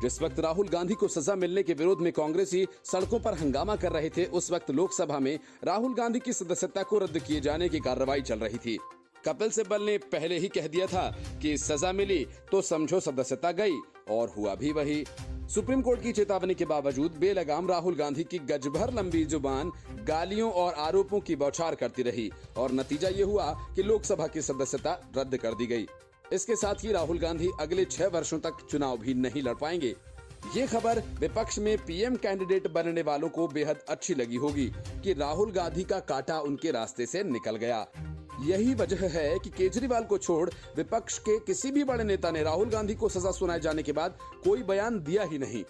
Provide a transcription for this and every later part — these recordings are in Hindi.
जिस वक्त राहुल गांधी को सजा मिलने के विरोध में कांग्रेसी सड़कों पर हंगामा कर रहे थे, उस वक्त लोकसभा में राहुल गांधी की सदस्यता को रद्द किए जाने की कार्रवाई चल रही थी। कपिल सिब्बल ने पहले ही कह दिया था कि सजा मिली तो समझो सदस्यता गई, और हुआ भी वही। सुप्रीम कोर्ट की चेतावनी के बावजूद बेलगाम राहुल गांधी की गजभर लंबी जुबान गालियों और आरोपों की बौछार करती रही, और नतीजा ये हुआ कि लोकसभा की सदस्यता रद्द कर दी गई। इसके साथ ही राहुल गांधी अगले 6 वर्षों तक चुनाव भी नहीं लड़ पाएंगे। ये खबर विपक्ष में पीएम कैंडिडेट बनने वालों को बेहद अच्छी लगी होगी कि राहुल गांधी का कांटा उनके रास्ते से निकल गया। यही वजह है कि केजरीवाल को छोड़ विपक्ष के किसी भी बड़े नेता ने राहुल गांधी को सजा सुनाए जाने के बाद कोई बयान दिया ही नहीं।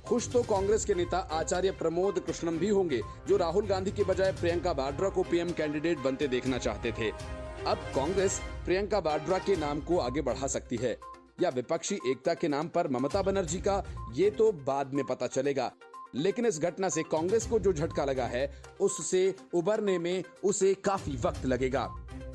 खुश तो कांग्रेस के नेता आचार्य प्रमोद कृष्णम भी होंगे, जो राहुल गांधी के बजाय प्रियंका वाड्रा को पीएम कैंडिडेट बनते देखना चाहते थे। अब कांग्रेस प्रियंका वाड्रा के नाम को आगे बढ़ा सकती है या विपक्षी एकता के नाम पर ममता बनर्जी का, ये तो बाद में पता चलेगा। लेकिन इस घटना से कांग्रेस को जो झटका लगा है, उससे उबरने में उसे काफी वक्त लगेगा।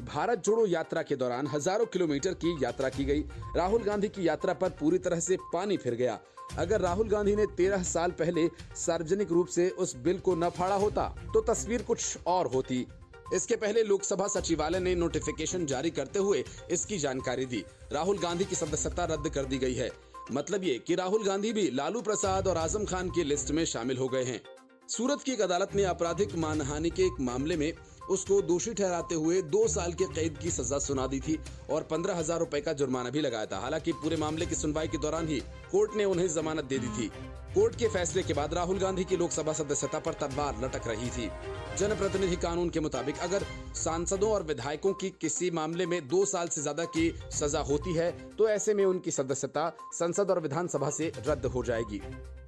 भारत जोड़ो यात्रा के दौरान हजारों किलोमीटर की यात्रा की गई। राहुल गांधी की यात्रा पर पूरी तरह से पानी फिर गया। अगर राहुल गांधी ने 13 साल पहले सार्वजनिक रूप से उस बिल को न फाड़ा होता तो तस्वीर कुछ और होती। इसके पहले लोकसभा सचिवालय ने नोटिफिकेशन जारी करते हुए इसकी जानकारी दी। राहुल गांधी की सदस्यता रद्द कर दी गई है। मतलब ये कि राहुल गांधी भी लालू प्रसाद और आजम खान की लिस्ट में शामिल हो गए हैं। सूरत की एक अदालत ने आपराधिक मानहानि के एक मामले में उसको दोषी ठहराते हुए 2 साल के कैद की सजा सुना दी थी और 15,000 रुपए का जुर्माना भी लगाया था। हालांकि पूरे मामले की सुनवाई के दौरान ही कोर्ट ने उन्हें जमानत दे दी थी। कोर्ट के फैसले के बाद राहुल गांधी की लोकसभा सदस्यता पर तलवार लटक रही थी। जनप्रतिनिधि कानून के मुताबिक अगर सांसदों और विधायकों की किसी मामले में 2 साल से ज्यादा की सजा होती है तो ऐसे में उनकी सदस्यता संसद और विधानसभा से रद्द हो जाएगी।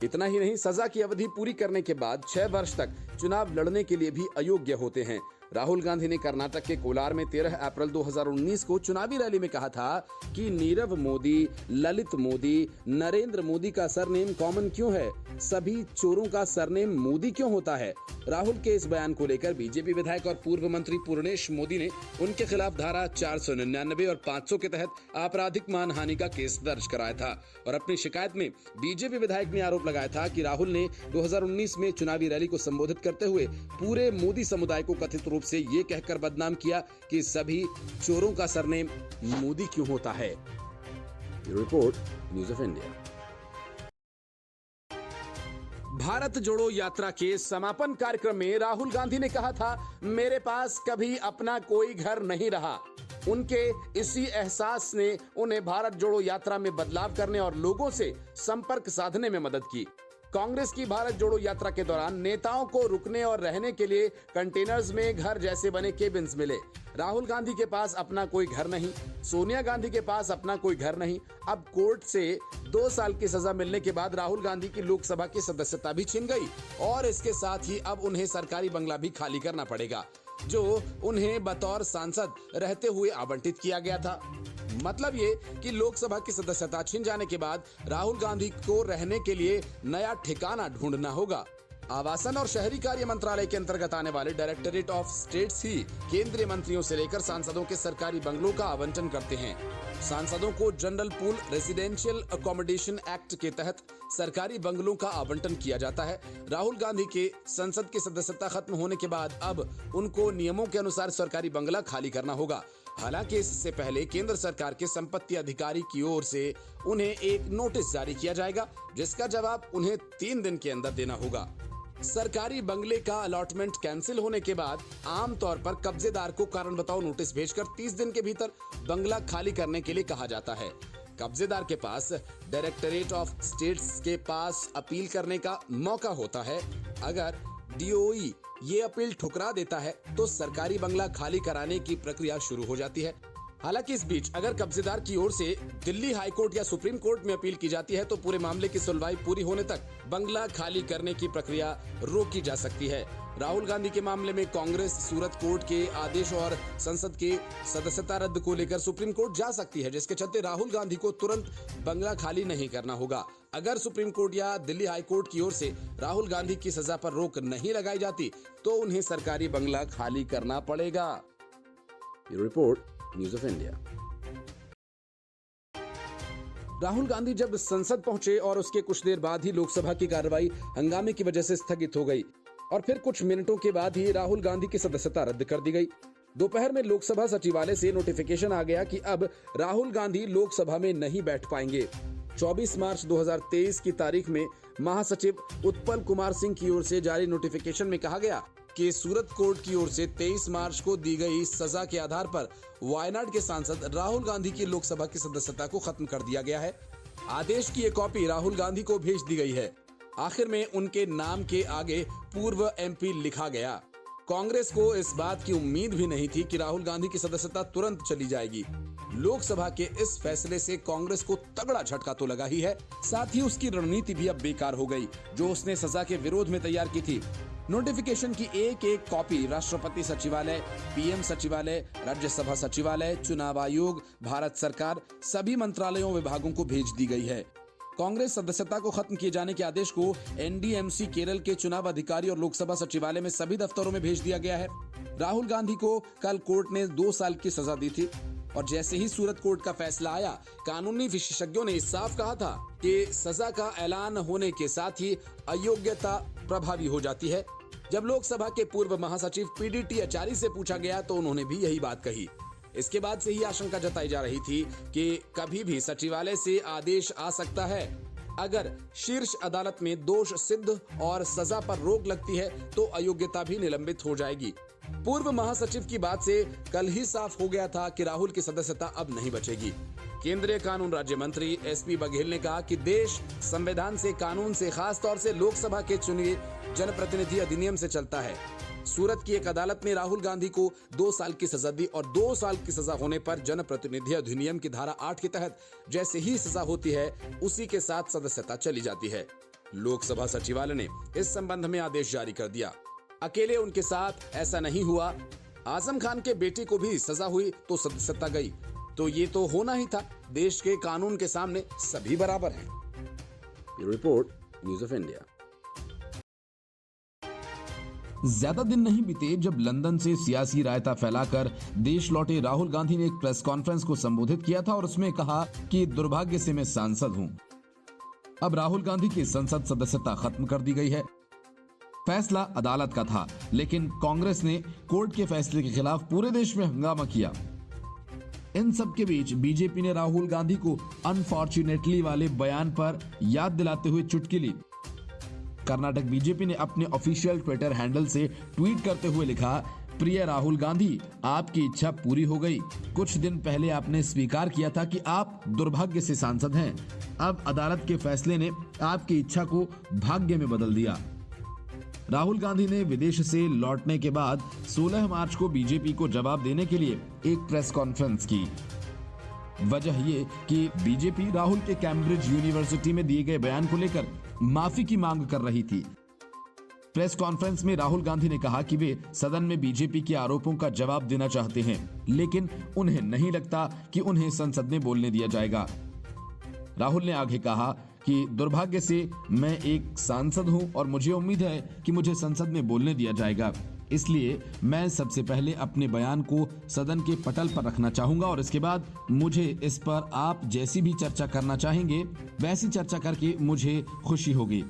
इतना ही नहीं, सजा की अवधि पूरी करने के बाद 6 वर्ष तक चुनाव लड़ने के लिए भी अयोग्य होते हैं। राहुल गांधी ने कर्नाटक के कोलार में 13 अप्रैल 2019 को चुनावी रैली में कहा था कि नीरव मोदी, ललित मोदी, नरेंद्र मोदी का सरनेम कॉमन क्यों है, सभी चोरों का सरनेम मोदी क्यों होता है। राहुल के इस बयान को लेकर बीजेपी विधायक और पूर्व मंत्री पूर्णेश मोदी ने उनके खिलाफ धारा 499 और 500 के तहत आपराधिक मानहानि का केस दर्ज कराया था और अपनी शिकायत में बीजेपी विधायक ने आरोप लगाया था कि राहुल ने 2019 में चुनावी रैली को संबोधित करते हुए पूरे मोदी समुदाय को कथित रूप से ये कहकर बदनाम किया कि सभी चोरों का सरनेम मोदी क्यों होता है। Report news of India. Bharat जोड़ो यात्रा के समापन कार्यक्रम में राहुल गांधी ने कहा था, मेरे पास कभी अपना कोई घर नहीं रहा। उनके इसी एहसास ने उन्हें भारत जोड़ो यात्रा में बदलाव करने और लोगों से संपर्क साधने में मदद की। कांग्रेस की भारत जोड़ो यात्रा के दौरान नेताओं को रुकने और रहने के लिए कंटेनर्स में घर जैसे बने केबिन्स मिले। राहुल गांधी के पास अपना कोई घर नहीं, सोनिया गांधी के पास अपना कोई घर नहीं। अब कोर्ट से 2 साल की सजा मिलने के बाद राहुल गांधी की लोकसभा की सदस्यता भी छिन गई और इसके साथ ही अब उन्हें सरकारी बंगला भी खाली करना पड़ेगा, जो उन्हें बतौर सांसद रहते हुए आवंटित किया गया था। मतलब ये कि लोकसभा की सदस्यता छिन जाने के बाद राहुल गांधी को रहने के लिए नया ठिकाना ढूंढना होगा। आवासन और शहरी कार्य मंत्रालय के अंतर्गत आने वाले डायरेक्टरेट ऑफ स्टेट्स ही केंद्रीय मंत्रियों से लेकर सांसदों के सरकारी बंगलों का आवंटन करते हैं। सांसदों को general pool residential accommodation act के तहत सरकारी बंगलों का आवंटन किया जाता है। राहुल गांधी के संसद की सदस्यता खत्म होने के बाद अब उनको नियमों के अनुसार सरकारी बंगला खाली करना होगा। हालांकि इससे पहले केंद्र सरकार के संपत्ति अधिकारी की ओर से उन्हें एक नोटिस जारी किया जाएगा, जिसका जवाब उन्हें 3 दिन के अंदर देना होगा। सरकारी बंगले का अलॉटमेंट कैंसिल होने के बाद आमतौर पर कब्जेदार को कारण बताओ नोटिस भेजकर 30 दिन के भीतर बंगला खाली करने के लिए कहा जाता है। कब्जेदार के पास डायरेक्टरेट ऑफ स्टेट्स के पास अपील करने का मौका होता है। अगर डीओई ये अपील ठुकरा देता है तो सरकारी बंगला खाली कराने की प्रक्रिया शुरू हो जाती है। हालांकि इस बीच अगर कब्जेदार की ओर से दिल्ली हाई कोर्ट या सुप्रीम कोर्ट में अपील की जाती है तो पूरे मामले की सुनवाई पूरी होने तक बंगला खाली करने की प्रक्रिया रोकी जा सकती है। राहुल गांधी के मामले में कांग्रेस सूरत कोर्ट के आदेश और संसद के सदस्यता रद्द को लेकर सुप्रीम कोर्ट जा सकती है, जिसके चलते राहुल गांधी को तुरंत बंगला खाली नहीं करना होगा। अगर सुप्रीम कोर्ट या दिल्ली हाई कोर्ट की ओर से राहुल गांधी की सजा पर रोक नहीं लगाई जाती तो उन्हें सरकारी बंगला खाली करना पड़ेगा। ये report news of India. Rahul Gandhi जब संसद पहुंचे और उसके कुछ देर बाद ही लोकसभा की कार्रवाई हंगामे की वजह से स्थगित हो गई और फिर कुछ मिनटों के बाद ही राहुल गांधी की सदस्यता रद्द कर दी गई। दोपहर में लोकसभा सचिवालय से नोटिफिकेशन आ गया कि अब राहुल गांधी लोकसभा में नहीं बैठ पाएंगे। 24 मार्च 2023 की तारीख में महासचिव उत्पल कुमार सिंह की ओर से जारी नोटिफिकेशन में कहा गया कि सूरत कोर्ट की ओर से 23 मार्च को दी गई सजा के आधार पर वायनाड के सांसद राहुल गांधी की लोकसभा की सदस्यता को खत्म कर दिया गया है। आदेश की एक कॉपी राहुल गांधी को भेज दी गई है। आखिर में उनके नाम के आगे पूर्व एमपी लिखा गया। कांग्रेस को इस बात की उम्मीद भी नहीं थी कि राहुल गांधी की सदस्यता तुरंत चली जाएगी। लोकसभा के इस फैसले से कांग्रेस को तगड़ा झटका तो लगा ही है, साथ ही उसकी रणनीति भी अब बेकार हो गई जो उसने सजा के विरोध में तैयार की थी। नोटिफिकेशन की एक एक कॉपी राष्ट्रपति सचिवालय, पीएम सचिवालय, राज्यसभा सचिवालय, चुनाव आयोग, भारत सरकार, सभी मंत्रालयों विभागों को भेज दी गई है। कांग्रेस सदस्यता को खत्म किए जाने के आदेश को एनडीएमसी केरल के चुनाव अधिकारी और लोकसभा सचिवालय में सभी दफ्तरों में भेज दिया गया है। राहुल गांधी को कल कोर्ट ने 2 साल की सजा दी थी और जैसे ही सूरत कोर्ट का फैसला आया, कानूनी विशेषज्ञों ने साफ कहा था कि सजा का ऐलान होने के साथ ही अयोग्यता प्रभावी हो जाती है। जब लोकसभा के पूर्व महासचिव पीडीटी आचार्य से पूछा गया तो उन्होंने भी यही बात कही। इसके बाद से ही आशंका जताई जा रही थी कि कभी भी सचिवालय से आदेश आ सकता है। अगर शीर्ष अदालत में दोष सिद्ध और सजा पर रोक लगती है तो अयोग्यता भी निलंबित हो जाएगी। पूर्व महासचिव की बात से कल ही साफ हो गया था कि राहुल की सदस्यता अब नहीं बचेगी। केंद्रीय कानून राज्य मंत्री एसपी बघेल ने कहा कि देश संविधान से, कानून से, खास तौर से लोकसभा के चुने जनप्रतिनिधि अधिनियम से चलता है। सूरत की एक अदालत ने राहुल गांधी को 2 साल की सजा दी और 2 साल की सजा होने पर जनप्रतिनिधि अधिनियम की धारा 8 के तहत जैसे ही सजा होती है उसी के साथ सदस्यता चली जाती है। लोकसभा सचिवालय ने इस संबंध में आदेश जारी कर दिया। अकेले उनके साथ ऐसा नहीं हुआ, आजम खान के बेटे को भी सजा हुई तो सदस्यता गई। तो ये तो होना ही था। देश के कानून के सामने सभी बराबर हैं। ये रिपोर्ट न्यूज़ ऑफ इंडिया। ज्यादा दिन नहीं बीते जब लंदन से सियासी रायता फैलाकर देश लौटे राहुल गांधी ने एक प्रेस कॉन्फ्रेंस को संबोधित किया था और उसमें कहा कि दुर्भाग्य से मैं सांसद हूं। अब राहुल गांधी की संसद सदस्यता खत्म कर दी गई है। फैसला अदालत का था, लेकिन कांग्रेस ने कोर्ट के फैसले के खिलाफ पूरे देश में हंगामा किया। इन सब के बीच बीजेपी ने राहुल गांधी को अनफॉर्चुनेटली वाले बयान पर याद दिलाते हुए चुटकी ली। कर्नाटक बीजेपी ने अपने ऑफिशियल ट्विटर हैंडल से ट्वीट करते हुए लिखा, प्रिय राहुल गांधी, आपकी इच्छा पूरी हो गई। कुछ दिन पहले आपने स्वीकार किया था कि आप दुर्भाग्य से सांसद हैं। अब अदालत के फैसले ने आपकी इच्छा को भाग्य में बदल दिया। राहुल गांधी ने विदेश से लौटने के बाद 16 मार्च को बीजेपी को जवाब देने के लिए एक प्रेस कॉन्फ्रेंस की। वजह ये कि बीजेपी राहुल के कैम्ब्रिज यूनिवर्सिटी में दिए गए बयान को लेकर माफी की मांग कर रही थी। प्रेस कॉन्फ्रेंस में राहुल गांधी ने कहा कि वे सदन में बीजेपी के आरोपों का जवाब देना चाहते हैं, लेकिन उन्हें नहीं लगता कि उन्हें संसद में बोलने दिया जाएगा। राहुल ने आगे कहा कि दुर्भाग्य से मैं एक सांसद हूं और मुझे उम्मीद है कि मुझे संसद में बोलने दिया जाएगा, इसलिए मैं सबसे पहले अपने बयान को सदन के पटल पर रखना चाहूंगा और इसके बाद मुझे इस पर आप जैसी भी चर्चा करना चाहेंगे वैसी चर्चा करके मुझे खुशी होगी।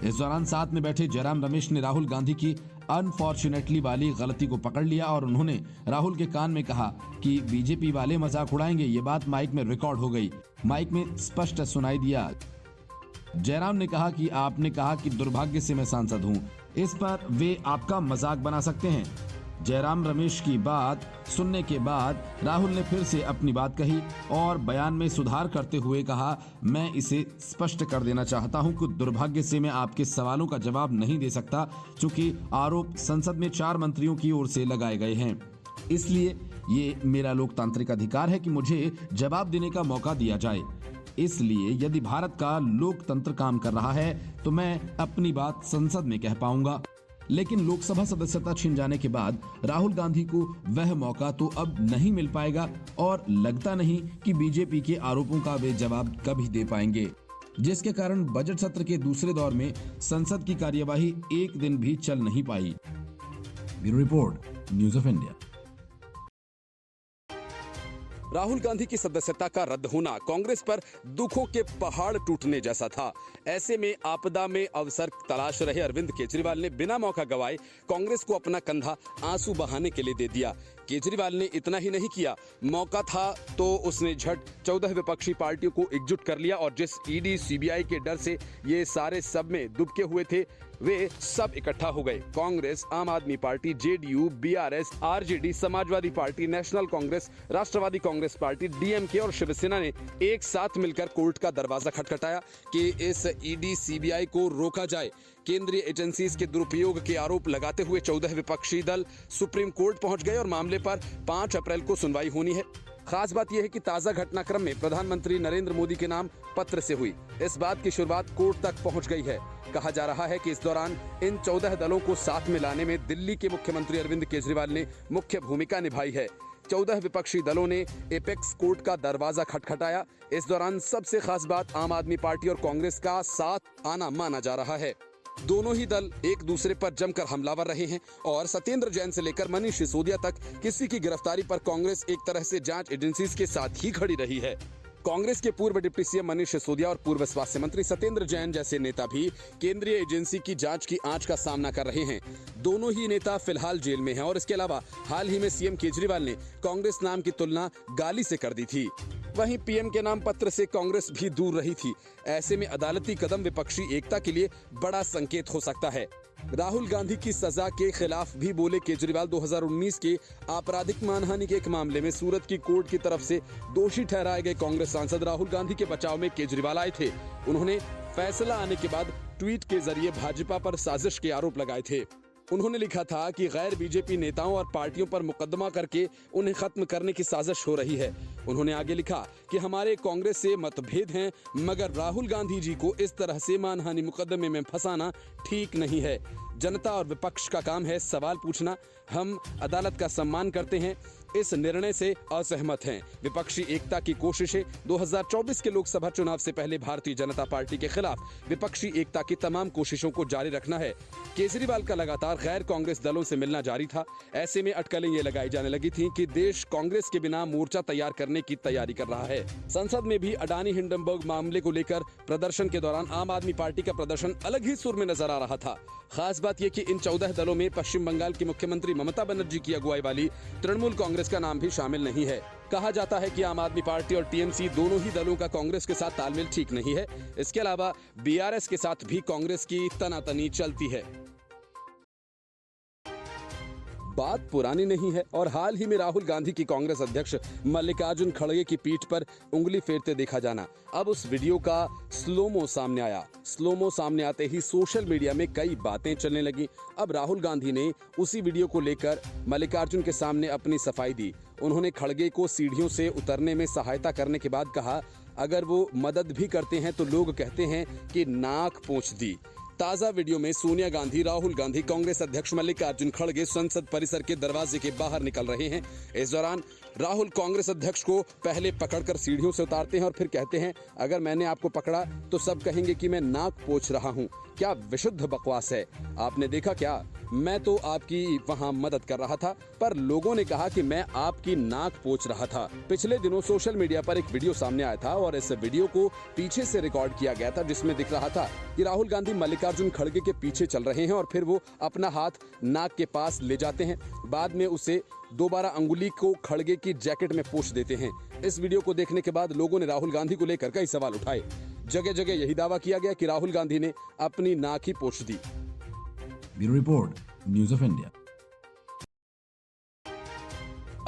इस दौरान साथ में बैठे जयराम रमेश ने राहुल गांधी की अनफॉर्चुनेटली वाली गलती को पकड़ लिया और उन्होंने राहुल के कान में कहा कि बीजेपी वाले मजाक उड़ाएंगे। ये बात माइक में रिकॉर्ड हो गई, माइक में स्पष्ट सुनाई दिया। जयराम ने कहा कि आपने कहा कि दुर्भाग्य से मैं सांसद हूं, इस पर वे आपका मजाक बना सकते हैं। जयराम रमेश की बात सुनने के बाद राहुल ने फिर से अपनी बात कही और बयान में सुधार करते हुए कहा, मैं इसे स्पष्ट कर देना चाहता हूं कि दुर्भाग्य से मैं आपके सवालों का जवाब नहीं दे सकता, क्योंकि आरोप संसद में 4 मंत्रियों की ओर से लगाए गए हैं। इसलिए ये मेरा लोकतांत्रिक अधिकार है कि मुझे जवाब देने का मौका दिया जाए। इसलिए यदि भारत का लोकतंत्र काम कर रहा है तो मैं अपनी बात संसद में कह पाऊंगा। लेकिन लोकसभा सदस्यता छिन जाने के बाद राहुल गांधी को वह मौका तो अब नहीं मिल पाएगा और लगता नहीं कि बीजेपी के आरोपों का वे जवाब कभी दे पाएंगे, जिसके कारण बजट सत्र के दूसरे दौर में संसद की कार्यवाही एक दिन भी चल नहीं पाई। Bureau report, news of India. Rahul Gandhi की सदस्यता का रद्द होना कांग्रेस पर दुखों के पहाड़ टूटने जैसा था। ऐसे में आपदा में अवसर तलाश रहे अरविंद केजरीवाल ने बिना मौका गवाए कांग्रेस को अपना कंधा आंसू बहाने के लिए दे दिया। केजरीवाल ने इतना ही नहीं किया, मौका था तो उसने झट 14 विपक्षी पार्टियों को एकजुट कर लिया और जिस ईडी सीबीआई के डर से ये सारे सब में दुबके हुए थे वे सब इकट्ठा हो गए। Congress, Aam Aadmi party, JDU, BRS, RJD, Samajwadi party, national Congress, Rashtravadi Congress party, DMK और शिवसेना ने एक साथ मिलकर कोर्ट का दरवाजा खटखटाया कि इस ईडी सीबीआई को रोका जाए। केंद्रीय एजेंसीज के दुरुपयोग के आरोप लगाते हुए 14 विपक्षी दल सुप्रीम कोर्ट पहुंच गए और मामले पर 5 अप्रैल को सुनवाई होनी है। खास बात यह है कि ताजा घटनाक्रम में प्रधानमंत्री नरेंद्र मोदी के नाम पत्र से हुई। इस बात की शुरुआत कोर्ट तक पहुंच गई है। कहा जा रहा है कि इस दौरान इन 14 दलों को साथ में लाने में दिल्ली के मुख्यमंत्री अरविंद केजरीवाल ने मुख्य भूमिका निभाई है। 14 विपक्षी दलों ने एपेक्स कोर्ट का दरवाजा खटखटाया। इस दौरान सबसे खास बात आम आदमी पार्टी और कांग्रेस का साथ आना माना जा रहा है। दोनों ही दल एक दूसरे पर जमकर हमलावर रहे हैं और सत्येंद्र जैन से लेकर मनीष सिसोदिया तक किसी की गिरफ्तारी पर कांग्रेस एक तरह से जांच एजेंसीज के साथ ही खड़ी रही है। कांग्रेस के पूर्व डिप्टी सीएम मनीष सिसोदिया और पूर्व स्वास्थ्य मंत्री सत्येंद्र जैन जैसे नेता भी केंद्रीय एजेंसी की जांच की आंच का सामना कर रहे हैं। दोनों ही नेता फिलहाल जेल में हैं और इसके अलावा हाल ही में सीएम केजरीवाल ने कांग्रेस नाम की तुलना गाली से कर दी थी। वहीं पीएम के नाम पत्र से कांग्रेस भी दूर रही थी। ऐसे में अदालती कदम विपक्षी एकता के लिए बड़ा संकेत हो सकता है। राहुल गांधी की सजा के खिलाफ भी बोले केजरीवाल। 2019 के आपराधिक मानहानि के एक मामले में सूरत की कोर्ट की तरफ से दोषी ठहराए गए कांग्रेस सांसद राहुल गांधी के बचाव में केजरीवाल आए थे। उन्होंने फैसला आने के बाद ट्वीट के जरिए भाजपा पर साजिश के आरोप लगाए थे। उन्होंने लिखा था कि गैर बीजेपी नेताओं और पार्टियों पर मुकदमा करके उन्हें खत्म करने की साजिश हो रही है। उन्होंने आगे लिखा कि हमारे कांग्रेस से मतभेद हैं, मगर राहुल गांधी जी को इस तरह से मानहानि मुकदमे में फंसाना ठीक नहीं है। जनता और विपक्ष का काम है सवाल पूछना। हम अदालत का सम्मान करते हैं, इस निर्णय से असहमत हैं। विपक्षी एकता की कोशिशें 2024 के लोकसभा चुनाव से पहले भारतीय जनता पार्टी के खिलाफ विपक्षी एकता की तमाम कोशिशों को जारी रखना है। केजरीवाल का लगातार गैर कांग्रेस दलों से मिलना जारी था। ऐसे में अटकलें ये लगाई जाने लगी थी कि देश कांग्रेस के बिना मोर्चा तैयार करने की तैयारी कर रहा है। संसद में भी अडानी हिंडनबर्ग मामले को लेकर प्रदर्शन के दौरान आम आदमी पार्टी का प्रदर्शन अलग ही सुर में नजर आ रहा था। खास बात यह कि इन 14 दलों में पश्चिम बंगाल की मुख्यमंत्री ममता बनर्जी की अगुवाई वाली तृणमूल कांग्रेस का नाम भी शामिल नहीं है। कहा जाता है कि आम आदमी पार्टी और टीएमसी दोनों ही दलों का कांग्रेस के साथ तालमेल ठीक नहीं है। इसके अलावा बीआरएस के साथ भी कांग्रेस की तनातनी चलती है। बात पुरानी नहीं है और हाल ही में राहुल गांधी की कांग्रेस अध्यक्ष मल्लिकार्जुन खड़गे की पीठ पर उंगली फेरते देखा जाना अब उस वीडियो का स्लोमो सामने आया। स्लोमो सामने आते ही सोशल मीडिया में कई बातें चलने लगी। अब राहुल गांधी ने उसी वीडियो को लेकर मल्लिकार्जुन के सामने अपनी सफाई दी। उन्होंने खड़गे को सीढ़ियों से उतरने में सहायता करने के बाद कहा, अगर वो मदद भी करते हैं तो लोग कहते हैं कि नाक पोंछ दी। ताजा वीडियो में सोनिया गांधी, राहुल गांधी, कांग्रेस अध्यक्ष मल्लिकार्जुन खड़गे संसद परिसर के दरवाजे के बाहर निकल रहे हैं। इस दौरान राहुल कांग्रेस अध्यक्ष को पहले पकड़कर सीढ़ियों से उतारते हैं और फिर कहते हैं, अगर मैंने आपको पकड़ा तो सब कहेंगे कि मैं नाक पोंछ रहा हूं। क्या विशुद्ध बकवास है। आपने देखा क्या, मैं तो आपकी वहां मदद कर रहा था, पर लोगों ने कहा कि मैं आपकी नाक पोंछ रहा था। पिछले दिनों सोशल मीडिया पर एक वीडियो सामने आया था और इस वीडियो को पीछे से रिकॉर्ड किया गया था, जिसमें दिख रहा था कि राहुल गांधी मल्लिकार्जुन खड़गे के पीछे चल रहे हैं और फिर वो अपना हाथ नाक के पास ले जाते हैं। बाद में उसे दोबारा अंगुली को खड़गे की जैकेट में पोंछ देते हैं। इस वीडियो को देखने के बाद लोगों ने राहुल गांधी को लेकर कई सवाल उठाए। जगह जगह यही दावा किया गया कि राहुल गांधी ने अपनी नाक ही पोंछ दी। Bureau report, news of India.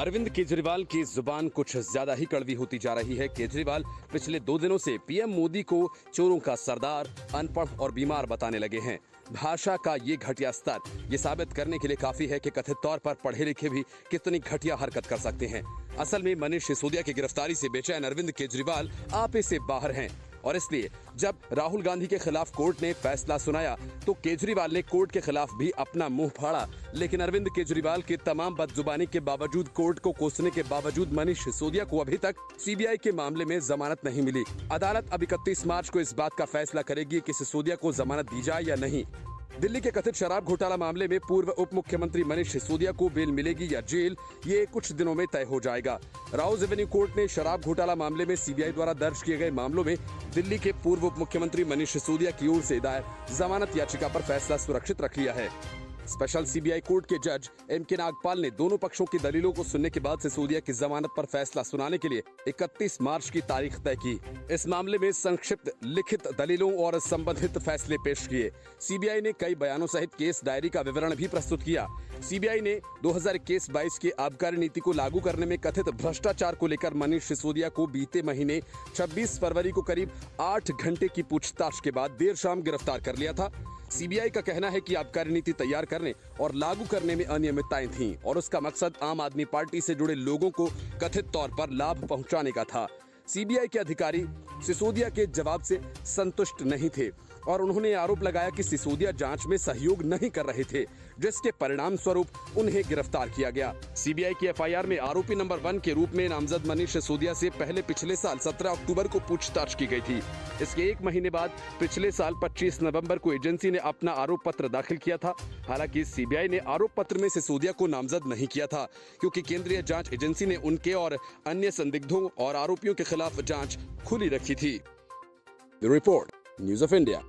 Arvind Kejriwal की जुबान कुछ ज्यादा ही कड़वी होती जा रही है। केजरीवाल पिछले 2 दिनों से पीएम मोदी को चोरों का सरदार, अनपढ़ और बीमार बताने लगे हैं। भाषा का ये घटिया स्तर ये साबित करने के लिए काफी है कि कथित तौर पर पढ़े लिखे भी कितनी घटिया हरकत कर सकते हैं। असल में मनीष सिसोदिया की गिरफ्तारी से बेचैन अरविंद केजरीवाल आपे से बाहर हैं और इसलिए जब राहुल गांधी के खिलाफ कोर्ट ने फैसला सुनाया तो केजरीवाल ने कोर्ट के खिलाफ भी अपना मुंह फाड़ा। लेकिन अरविंद केजरीवाल की तमाम बदजुबानी के बावजूद, कोर्ट को कोसने के बावजूद मनीष सिसोदिया को अभी तक सीबीआई के मामले में जमानत नहीं मिली। अदालत अब 31 मार्च को इस बात का फैसला करेगी कि सिसोदिया को जमानत दी जाए या नहीं। दिल्ली के कथित शराब घोटाला मामले में पूर्व उप मुख्यमंत्री मनीष सिसोदिया को बेल मिलेगी या जेल, ये कुछ दिनों में तय हो जाएगा। राउज एवेन्यू कोर्ट ने शराब घोटाला मामले में सीबीआई द्वारा दर्ज किए गए मामलों में दिल्ली के पूर्व उप मुख्यमंत्री मनीष सिसोदिया की ओर से दायर जमानत याचिका पर फैसला सुरक्षित रख लिया है। स्पेशल सीबीआई कोर्ट के जज एम.के. नागपाल ने दोनों पक्षों की दलीलों को सुनने के बाद सिसोदिया की जमानत पर फैसला सुनाने के लिए 31 मार्च की तारीख तय की। इस मामले में संक्षिप्त लिखित दलीलों और संबंधित फैसले पेश किए। सीबीआई ने कई बयानों सहित केस डायरी का विवरण भी प्रस्तुत किया। सीबीआई ने 2021-22 की आबकारी नीति को लागू करने में कथित भ्रष्टाचार को लेकर मनीष सिसोदिया को बीते महीने 26 फरवरी को करीब 8 घंटे की पूछताछ के बाद देर शाम गिरफ्तार कर लिया था। सीबीआई का कहना है कि आबकारी नीति तैयार करने और लागू करने में अनियमितताएं थीं और उसका मकसद आम आदमी पार्टी से जुड़े लोगों को कथित तौर पर लाभ पहुंचाने का था। सीबीआई के अधिकारी सिसोदिया के जवाब से संतुष्ट नहीं थे और उन्होंने आरोप लगाया कि सिसोदिया जांच में सहयोग नहीं कर रहे थे, जिसके परिणाम स्वरूप उन्हें गिरफ्तार किया गया। सीबीआई की एफआईआर में आरोपी नंबर 1 के रूप में नामजद मनीष सिसोदिया से पहले पिछले साल 17 अक्टूबर को पूछताछ की गई थी। इसके एक महीने बाद पिछले साल 25 नवंबर को एजेंसी ने अपना आरोप पत्र दाखिल किया था। हालांकि सीबीआई ने आरोप पत्र में सिसोदिया को नामजद नहीं किया था, क्योंकि केंद्रीय जांच एजेंसी ने उनके और अन्य संदिग्धों और आरोपियों के खिलाफ जांच खुली रखी थी। Report news of India.